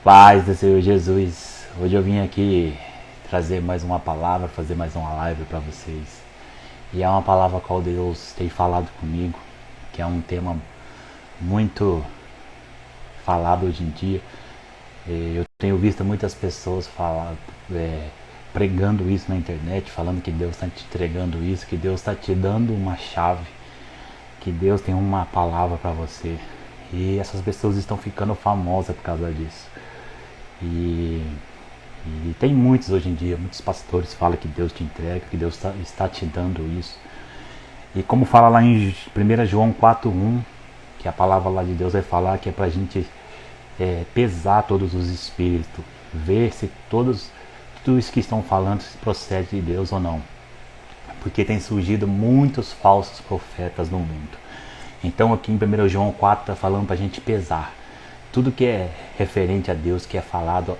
Paz do Senhor Jesus. Hoje eu vim aqui trazer mais uma palavra, fazer mais uma live para vocês. E é uma palavra qual Deus tem falado comigo, que é um tema muito falado hoje em dia. Eu tenho visto muitas pessoas pregando isso na internet, falando que Deus está te entregando isso, que Deus está te dando uma chave, que Deus tem uma palavra para você. E essas pessoas estão ficando famosas por causa disso. E tem muitos hoje em dia, muitos pastores falam que Deus te entrega, que Deus está te dando isso. E como fala lá em 1 João 4:1, que a palavra lá de Deus vai falar que é pra gente pesar todos os espíritos, ver se tudo isso que estão falando se procede de Deus ou não. Porque tem surgido muitos falsos profetas no mundo. Então aqui em 1 João 4 está falando pra gente pesar. Tudo que é referente a Deus, que é falado,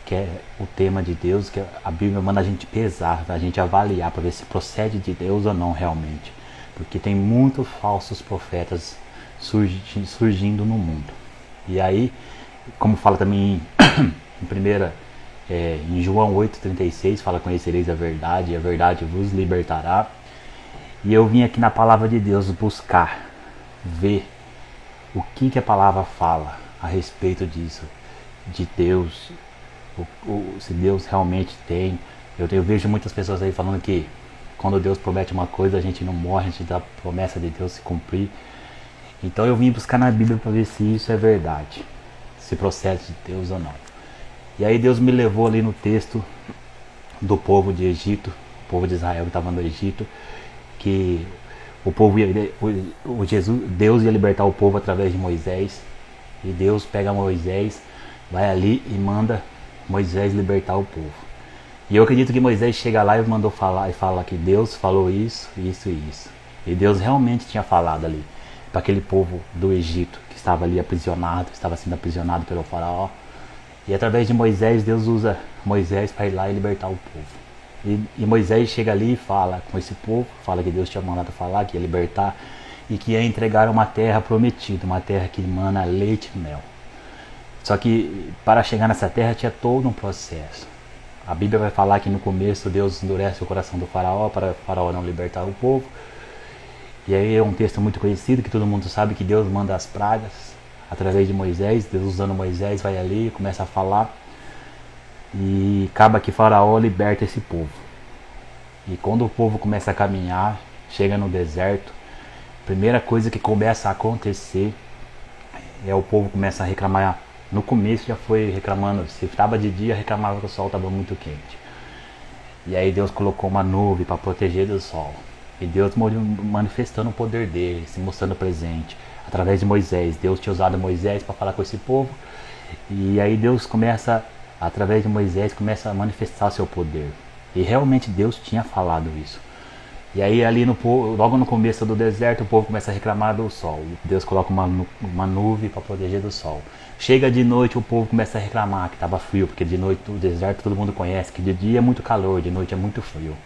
que é o tema de Deus, que a Bíblia manda a gente pesar, a gente avaliar para ver se procede de Deus ou não realmente. Porque tem muitos falsos profetas surgindo no mundo. E aí, como fala também em João 8,36, fala: conhecereis a verdade e a verdade vos libertará. E eu vim aqui na palavra de Deus buscar, ver o que a palavra fala a respeito disso, de Deus, se Deus realmente tem. Eu vejo muitas pessoas aí falando que quando Deus promete uma coisa a gente não morre, a gente dá a promessa de Deus se cumprir. Então eu vim buscar na Bíblia para ver se isso é verdade, se procede de Deus ou não. E aí Deus me levou ali no texto do povo de Egito, o povo de Israel que estava no Egito, que Deus ia libertar o povo através de Moisés. E Deus pega Moisés, vai ali e manda Moisés libertar o povo. E eu acredito que Moisés chega lá e mandou falar, e fala que Deus falou isso, isso e isso. E Deus realmente tinha falado ali para aquele povo do Egito que estava ali aprisionado, estava sendo aprisionado pelo faraó. E através de Moisés, Deus usa Moisés para ir lá e libertar o povo. E Moisés chega ali e fala com esse povo, fala que Deus tinha mandado falar, que ia libertar e que ia entregar uma terra prometida, uma terra que emana leite e mel. Só que para chegar nessa terra tinha todo um processo. A Bíblia vai falar que no começo Deus endurece o coração do faraó para o faraó não libertar o povo. E aí é um texto muito conhecido que todo mundo sabe que Deus manda as pragas através de Moisés. Deus usando Moisés vai ali e começa a falar. E acaba que faraó liberta esse povo. E quando o povo começa a caminhar, chega no deserto, a primeira coisa que começa a acontecer é o povo começa a reclamar. No começo já foi reclamando, se estava de dia reclamava que o sol estava muito quente. E aí Deus colocou uma nuvem para proteger do sol. E Deus manifestando o poder dele, se mostrando presente através de Moisés. Deus tinha usado Moisés para falar com esse povo. E aí Deus começa, através de Moisés, começa a manifestar seu poder. E realmente Deus tinha falado isso. E aí ali logo no começo do deserto o povo começa a reclamar do sol. Deus coloca uma nuvem para proteger do sol. Chega de noite o povo começa a reclamar que estava frio, porque de noite o deserto todo mundo conhece, que de dia é muito calor, de noite é muito frio.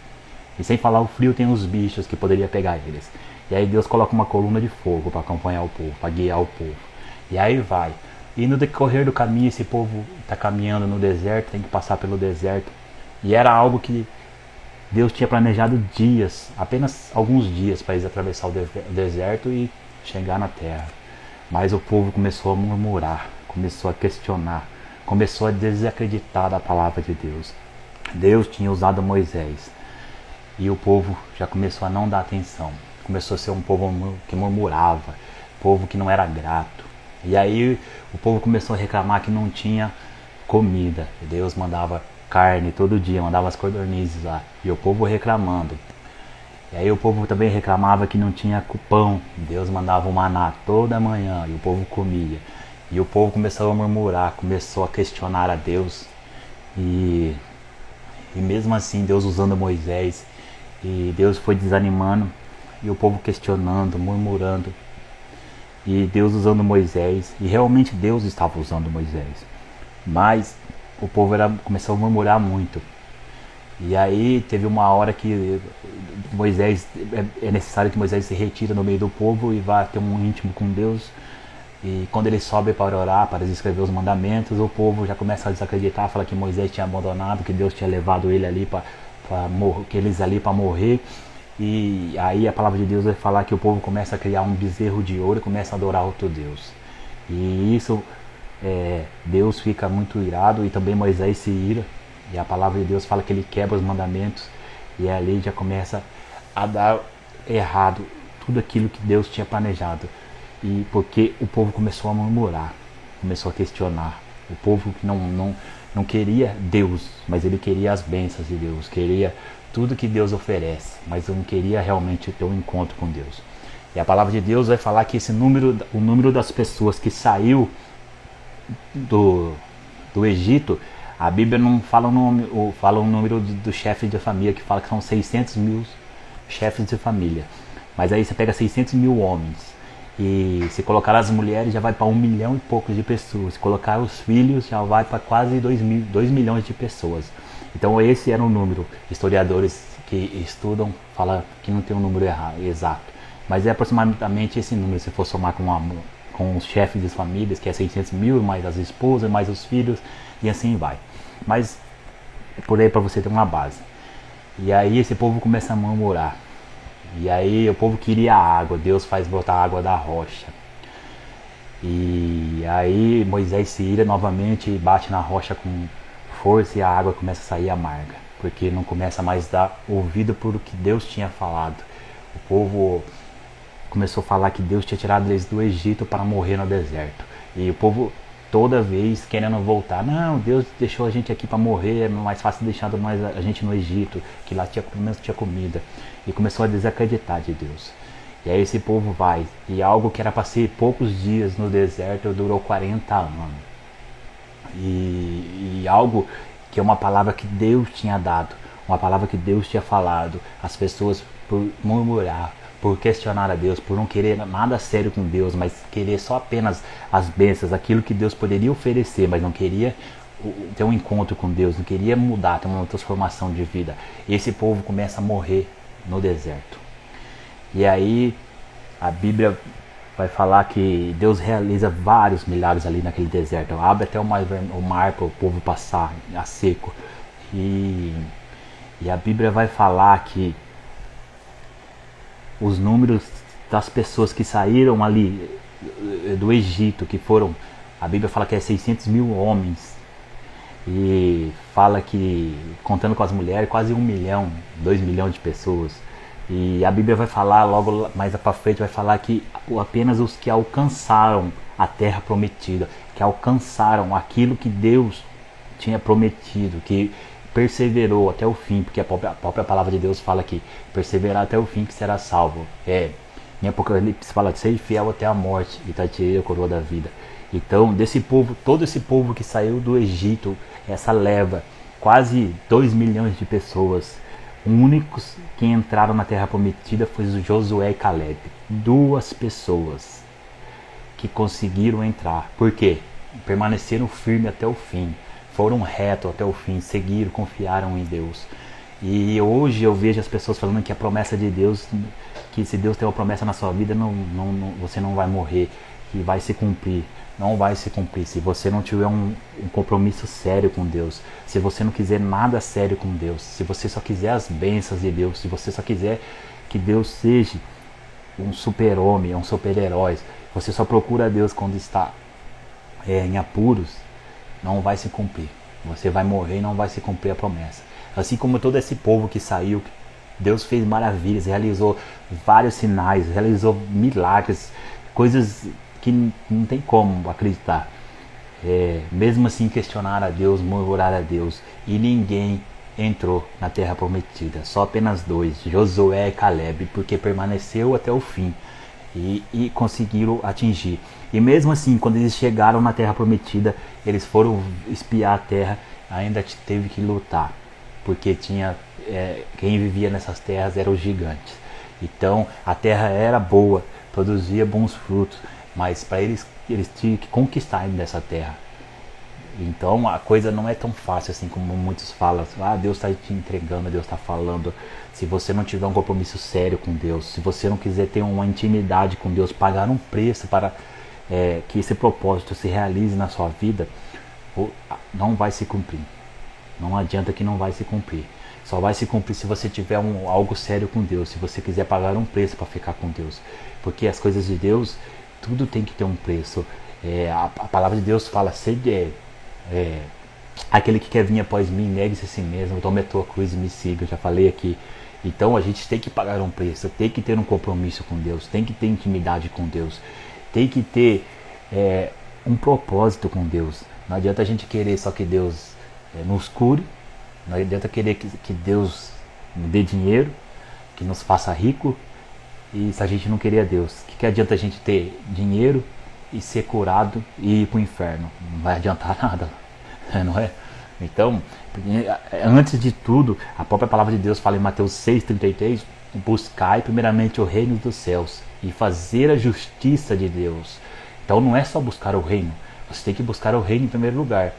E sem falar o frio tem os bichos que poderiam pegar eles. E aí Deus coloca uma coluna de fogo para acompanhar o povo, para guiar o povo. E aí vai. E no decorrer do caminho esse povo está caminhando no deserto, tem que passar pelo deserto. E era algo que Deus tinha planejado dias, apenas alguns dias para eles atravessar o deserto e chegar na terra. Mas o povo começou a murmurar, começou a questionar, começou a desacreditar da palavra de Deus. Deus tinha usado Moisés e o povo já começou a não dar atenção. Começou a ser um povo que murmurava, povo que não era grato. E aí o povo começou a reclamar que não tinha comida. E Deus mandava carne todo dia, mandava as codornizes lá, e o povo reclamando. E aí o povo também reclamava que não tinha pão. Deus mandava o maná toda manhã e o povo comia. E o povo começou a murmurar, começou a questionar a Deus. E mesmo assim Deus usando Moisés, e Deus foi desanimando, e o povo questionando, murmurando. E Deus usando Moisés, e realmente Deus estava usando Moisés. Mas o povo começou a murmurar muito. E aí teve uma hora que Moisés, é necessário que Moisés se retire no meio do povo e vá ter um íntimo com Deus. E quando ele sobe para orar, para escrever os mandamentos, o povo já começa a desacreditar, fala que Moisés tinha abandonado, que Deus tinha levado ele ali que eles ali para morrer. E aí a palavra de Deus vai falar que o povo começa a criar um bezerro de ouro e começa a adorar outro Deus. E isso, Deus fica muito irado e também Moisés se ira. E a palavra de Deus fala que ele quebra os mandamentos e ali já começa a dar errado tudo aquilo que Deus tinha planejado. E porque o povo começou a murmurar, começou a questionar. O povo que não queria Deus, mas ele queria as bênçãos de Deus, queria tudo que Deus oferece, mas não queria realmente ter um encontro com Deus. E a palavra de Deus vai falar que o número das pessoas que saiu do Egito, a Bíblia não fala o nome, ou fala o número do chefe de família, que fala que são 600 mil chefes de família. Mas aí você pega 600 mil homens. E se colocar as mulheres já vai para 1 milhão e poucos de pessoas. Se colocar os filhos já vai para quase 2 milhões de pessoas. Então esse era o número. Historiadores que estudam falam que não tem um número exato. Mas é aproximadamente esse número, se for somar com os chefes de famílias, que é 600 mil, mais as esposas, mais os filhos, e assim vai. Mas por aí para você ter uma base. E aí esse povo começa a murmurar. E aí o povo queria água, Deus faz brotar água da rocha. E aí Moisés se ira novamente e bate na rocha com força e a água começa a sair amarga. Porque não começa mais a dar ouvido por o que Deus tinha falado. O povo começou a falar que Deus tinha tirado eles do Egito para morrer no deserto. E o povo toda vez querendo voltar. Não, Deus deixou a gente aqui para morrer, é mais fácil deixando a gente no Egito, que lá pelo menos tinha comida. E começou a desacreditar de Deus. E aí esse povo vai, e algo que era para ser poucos dias no deserto durou 40 anos. E algo que é uma palavra que Deus tinha dado, uma palavra que Deus tinha falado, as pessoas por murmurar, por questionar a Deus, por não querer nada sério com Deus, mas querer só apenas as bênçãos, aquilo que Deus poderia oferecer, mas não queria ter um encontro com Deus, não queria mudar, ter uma transformação de vida. E esse povo começa a morrer no deserto. E aí a Bíblia vai falar que Deus realiza vários milagres ali naquele deserto. Abre até o mar para o povo passar a seco. E a Bíblia vai falar que os números das pessoas que saíram ali do Egito, que foram, a Bíblia fala que é 600 mil homens, e fala que, contando com as mulheres, quase 1 milhão, 2 milhões de pessoas. E a Bíblia vai falar, logo mais para frente, vai falar que apenas os que alcançaram a terra prometida, que alcançaram aquilo que Deus tinha prometido, que perseverou até o fim, porque a própria palavra de Deus fala que perseverar até o fim que será salvo. Em Apocalipse fala de ser fiel até a morte e dar-te a coroa da vida. Então, desse povo, todo esse povo que saiu do Egito, essa leva, quase 2 milhões de pessoas, os únicos que entraram na terra prometida foi Josué e Caleb. 2 pessoas que conseguiram entrar. Por quê? Permaneceram firmes até o fim. Foram retos até o fim, seguiram, confiaram em Deus. E hoje eu vejo as pessoas falando que a promessa de Deus, que se Deus tem uma promessa na sua vida, você não vai morrer, que vai se cumprir. Não vai se cumprir se você não tiver um compromisso sério com Deus, se você não quiser nada sério com Deus, se você só quiser as bênçãos de Deus, se você só quiser que Deus seja um super-homem, um super-herói, você só procura Deus quando está em apuros, não vai se cumprir. Você vai morrer e não vai se cumprir a promessa. Assim como todo esse povo que saiu, Deus fez maravilhas, realizou vários sinais, realizou milagres, coisas que não tem como acreditar. Mesmo assim questionar a Deus, murmurar a Deus, e ninguém entrou na terra prometida, só apenas 2, Josué e Caleb, porque permaneceu até o fim e conseguiram atingir. E mesmo assim, quando eles chegaram na terra prometida, eles foram espiar a terra, ainda teve que lutar, porque quem vivia nessas terras eram os gigantes. Então a terra era boa, produzia bons frutos, mas para eles tinham que conquistar dessa terra. Então a coisa não é tão fácil assim como muitos falam. Deus está te entregando, Deus está falando. Se você não tiver um compromisso sério com Deus, se você não quiser ter uma intimidade com Deus, pagar um preço para que esse propósito se realize na sua vida, não vai se cumprir. Não adianta que não vai se cumprir. Só vai se cumprir se você tiver algo sério com Deus, se você quiser pagar um preço para ficar com Deus. Porque as coisas de Deus, tudo tem que ter um preço. A palavra de Deus fala, aquele que quer vir após mim, negue-se a si mesmo, tome a tua cruz e me siga. Eu já falei aqui. Então a gente tem que pagar um preço, tem que ter um compromisso com Deus, tem que ter intimidade com Deus, tem que ter um propósito com Deus. Não adianta a gente querer só que Deus nos cure, não adianta querer que Deus nos dê dinheiro, que nos faça rico, e se a gente não querer a Deus, que adianta a gente ter dinheiro e ser curado e ir para o inferno? Não vai adiantar nada, não é? Então, antes de tudo, a própria palavra de Deus fala em Mateus 6,33, buscai primeiramente o reino dos céus e fazer a justiça de Deus. Então não é só buscar o reino, você tem que buscar o reino em primeiro lugar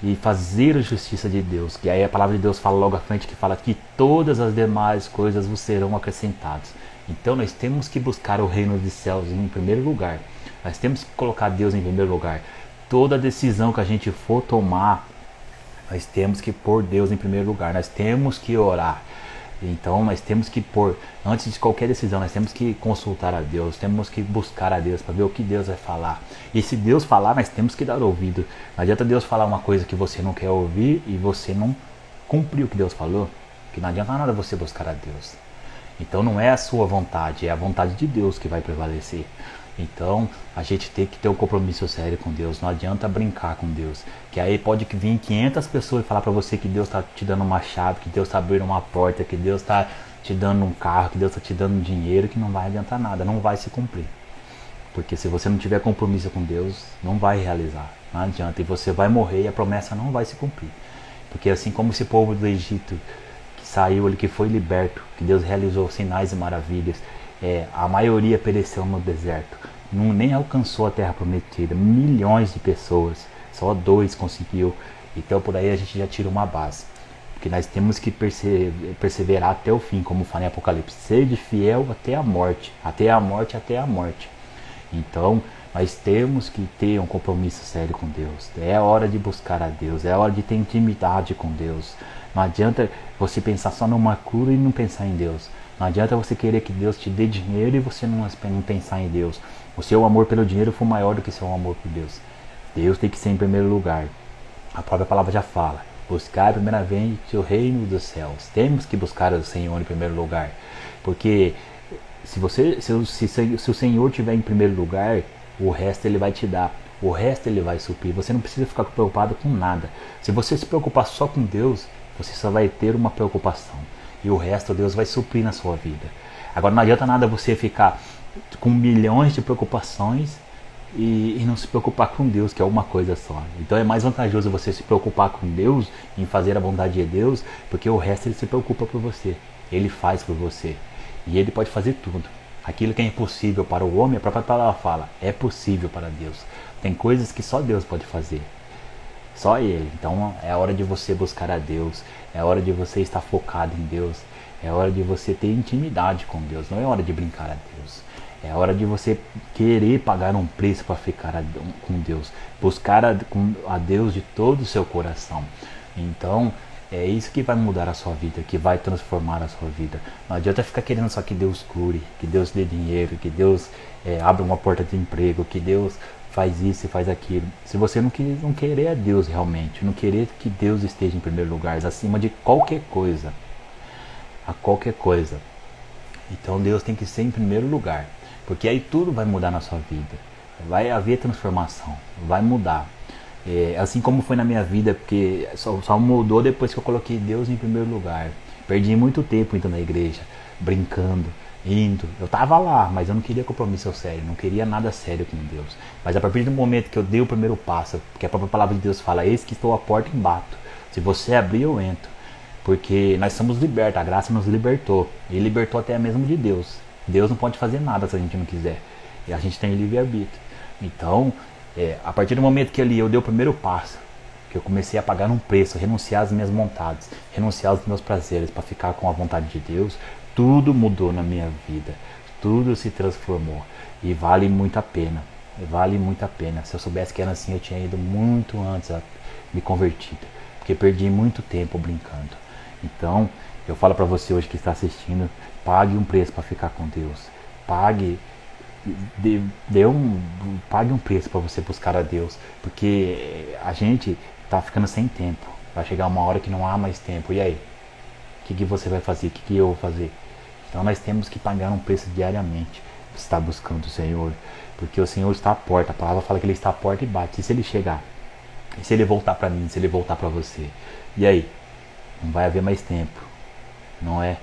e fazer a justiça de Deus, que aí a palavra de Deus fala logo à frente, que fala que todas as demais coisas vos serão acrescentadas. Então nós temos que buscar o reino dos céus em primeiro lugar, nós temos que colocar Deus em primeiro lugar. Toda decisão que a gente for tomar, nós temos que pôr Deus em primeiro lugar, nós temos que orar. Então nós temos que pôr, antes de qualquer decisão, nós temos que consultar a Deus, temos que buscar a Deus para ver o que Deus vai falar. E se Deus falar, nós temos que dar ouvido. Não adianta Deus falar uma coisa que você não quer ouvir e você não cumprir o que Deus falou, que não adianta nada você buscar a Deus. Então não é a sua vontade, é a vontade de Deus que vai prevalecer. Então a gente tem que ter um compromisso sério com Deus, não adianta brincar com Deus, que aí pode vir 500 pessoas e falar para você que Deus está te dando uma chave, que Deus está abrindo uma porta, que Deus está te dando um carro, que Deus está te dando dinheiro, que não vai adiantar nada, não vai se cumprir. Porque se você não tiver compromisso com Deus, não vai realizar, não adianta, e você vai morrer e a promessa não vai se cumprir. Porque assim como esse povo do Egito que saiu, que foi liberto, que Deus realizou sinais e maravilhas, a maioria pereceu no deserto, nem alcançou a terra prometida, milhões de pessoas, só 2 conseguiu. Então por aí a gente já tira uma base, porque nós temos que perseverar até o fim, como fala em Apocalipse, sede fiel até a morte, até a morte, até a morte. Então nós temos que ter um compromisso sério com Deus, é hora de buscar a Deus, é hora de ter intimidade com Deus. Não adianta você pensar só numa cura e não pensar em Deus. Não adianta você querer que Deus te dê dinheiro e você não pensar em Deus. O seu amor pelo dinheiro for maior do que o seu amor por Deus. Deus tem que ser em primeiro lugar. A própria palavra já fala, buscar primeiramente o reino dos céus. Temos que buscar o Senhor em primeiro lugar. Porque se o Senhor estiver em primeiro lugar, o resto Ele vai te dar. O resto Ele vai suprir. Você não precisa ficar preocupado com nada. Se você se preocupar só com Deus, você só vai ter uma preocupação. E o resto Deus vai suprir na sua vida. Agora não adianta nada você ficar com milhões de preocupações e não se preocupar com Deus, que é uma coisa só. Então é mais vantajoso você se preocupar com Deus, em fazer a bondade de Deus, porque o resto Ele se preocupa por você. Ele faz por você. E Ele pode fazer tudo. Aquilo que é impossível para o homem, a própria palavra fala, é possível para Deus. Tem coisas que só Deus pode fazer. Só Ele. Então é hora de você buscar a Deus, é hora de você estar focado em Deus, é hora de você ter intimidade com Deus, não é hora de brincar a Deus. É hora de você querer pagar um preço para ficar com Deus, buscar a Deus de todo o seu coração. Então é isso que vai mudar a sua vida, que vai transformar a sua vida. Não adianta ficar querendo só que Deus cure, que Deus dê dinheiro, que Deus abra uma porta de emprego, que Deus faz isso e faz aquilo. Se você não querer a Deus realmente, não querer que Deus esteja em primeiro lugar, acima de qualquer coisa, a qualquer coisa, então Deus tem que ser em primeiro lugar, porque aí tudo vai mudar na sua vida, vai haver transformação, vai mudar. Assim como foi na minha vida, porque só mudou depois que eu coloquei Deus em primeiro lugar. Perdi muito tempo indo na igreja, brincando, indo. Eu estava lá, mas eu não queria compromisso sério, não queria nada sério com Deus. Mas a partir do momento que eu dei o primeiro passo, porque a própria palavra de Deus fala, eis que estou à porta e bato. Se você abrir, eu entro. Porque nós somos libertos, a graça nos libertou. E libertou até mesmo de Deus. Deus não pode fazer nada se a gente não quiser. E a gente tem livre-arbítrio. Então, a partir do momento que eu dei o primeiro passo, que eu comecei a pagar um preço, renunciar às minhas vontades, renunciar aos meus prazeres para ficar com a vontade de Deus, tudo mudou na minha vida, tudo se transformou e vale muito a pena. Vale muito a pena. Se eu soubesse que era assim, eu tinha ido muito antes a me convertir, porque perdi muito tempo brincando. Então, eu falo para você hoje que está assistindo, pague um preço para ficar com Deus. Pague pague um preço para você buscar a Deus, porque a gente tá ficando sem tempo. Vai chegar uma hora que não há mais tempo. E aí? O que você vai fazer? O que eu vou fazer? Então nós temos que pagar um preço diariamente. Estar buscando o Senhor, porque o Senhor está à porta. A palavra fala que Ele está à porta e bate. E se Ele chegar? E se Ele voltar para mim? Se Ele voltar para você? E aí? Não vai haver mais tempo, não é?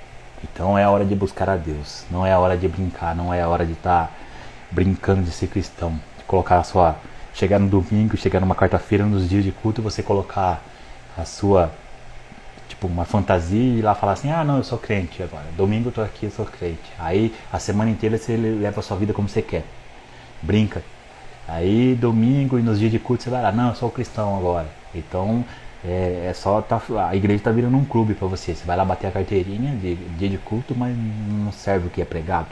Então é a hora de buscar a Deus. Não é a hora de brincar. Não é a hora de estar brincando de ser cristão. De colocar a sua... Chegar no domingo, chegar numa quarta-feira, nos dias de culto, você colocar a sua... Tipo, uma fantasia e ir lá falar assim, ah, não, eu sou crente agora. Domingo eu tô aqui, eu sou crente. Aí, a semana inteira você leva a sua vida como você quer. Brinca. Aí, domingo e nos dias de culto você vai lá, não, eu sou cristão agora. Então, é só... a igreja tá virando um clube pra você. Você vai lá bater a carteirinha de dia de culto, mas não serve o que é pregado.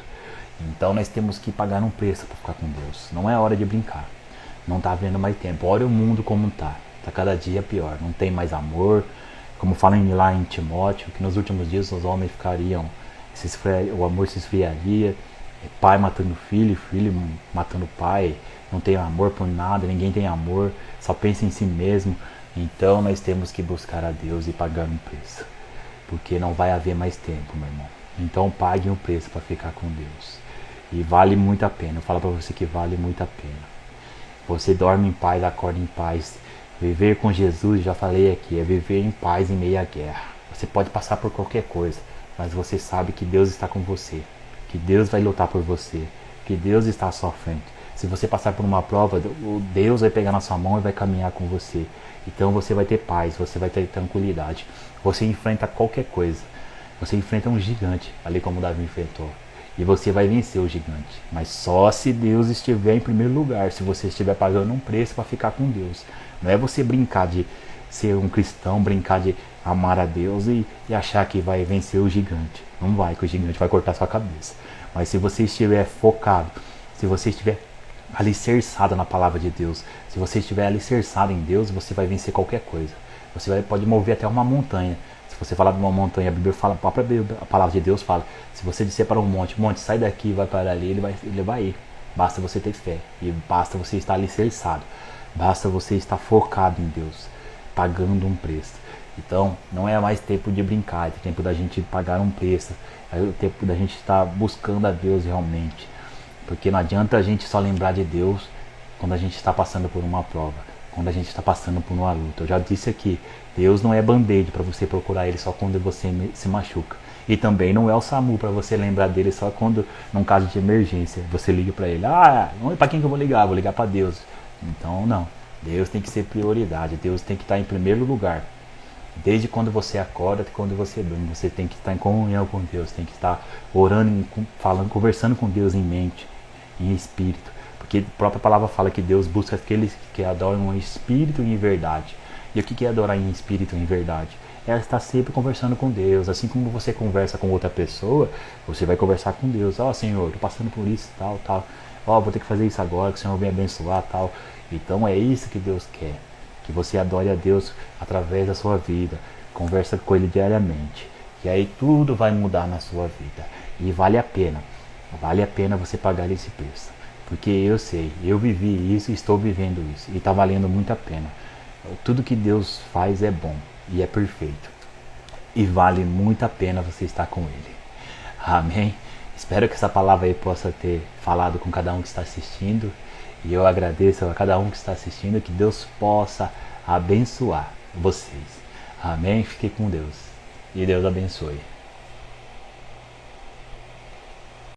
Então, nós temos que pagar um preço pra ficar com Deus. Não é hora de brincar. Não tá havendo mais tempo. Olha o mundo como tá. Tá cada dia pior. Não tem mais amor. Como fala lá em Timóteo, que nos últimos dias os homens ficariam, o amor se esfriaria, pai matando filho, filho matando pai, não tem amor por nada, ninguém tem amor, só pensa em si mesmo. Então nós temos que buscar a Deus e pagar um preço, porque não vai haver mais tempo, meu irmão. Então pague um preço para ficar com Deus, e vale muito a pena. Eu falo para você que vale muito a pena. Você dorme em paz, acorda em paz. Viver com Jesus, já falei aqui, é viver em paz em meio à guerra. Você pode passar por qualquer coisa, mas você sabe que Deus está com você, que Deus vai lutar por você, que Deus está à sua frente. Se você passar por uma prova, Deus vai pegar na sua mão e vai caminhar com você. Então você vai ter paz, você vai ter tranquilidade. Você enfrenta qualquer coisa. Você enfrenta um gigante, ali como Davi enfrentou. E você vai vencer o gigante. Mas só se Deus estiver em primeiro lugar, se você estiver pagando um preço para ficar com Deus. Não é você brincar de ser um cristão, brincar de amar a Deus e achar que vai vencer o gigante. Não vai, que o gigante vai cortar sua cabeça. Mas se você estiver focado, se você estiver alicerçado na palavra de Deus, se você estiver alicerçado em Deus, você vai vencer qualquer coisa. Você pode mover até uma montanha. Se você falar de uma montanha, a Bíblia fala, a palavra de Deus fala, se você disser para um monte, sai daqui e vai para ali, ele vai ir. Basta você ter fé e basta você estar alicerçado. Basta você estar focado em Deus, pagando um preço. Então, não é mais tempo de brincar, é tempo da gente pagar um preço. É o tempo da gente estar buscando a Deus realmente. Porque não adianta a gente só lembrar de Deus quando a gente está passando por uma prova, quando a gente está passando por uma luta. Eu já disse aqui, Deus não é band-aid para você procurar Ele só quando você se machuca. E também não é o SAMU para você lembrar dele só quando, num caso de emergência, você liga para Ele. Ah, para quem que eu vou ligar? Vou ligar para Deus. Então não, Deus tem que ser prioridade, Deus tem que estar em primeiro lugar. Desde quando você acorda até quando você dorme, você tem que estar em comunhão com Deus, tem que estar orando, falando, conversando com Deus em mente, em espírito. Porque a própria palavra fala que Deus busca aqueles que adoram em espírito e em verdade. E o que é adorar em espírito e em verdade? É estar sempre conversando com Deus. Assim como você conversa com outra pessoa, você vai conversar com Deus. Ó, Senhor, estou passando por isso, tal, tal. Ó, vou ter que fazer isso agora, que o Senhor venha abençoar, tal. Então é isso que Deus quer. Que você adore a Deus através da sua vida. Conversa com Ele diariamente. E aí tudo vai mudar na sua vida. E vale a pena. Vale a pena você pagar esse preço. Porque eu sei, eu vivi isso e estou vivendo isso. E está valendo muito a pena. Tudo que Deus faz é bom e é perfeito. E vale muito a pena você estar com Ele. Amém? Espero que essa palavra aí possa ter falado com cada um que está assistindo. E eu agradeço a cada um que está assistindo. Que Deus possa abençoar vocês. Amém? Fique com Deus. E Deus abençoe.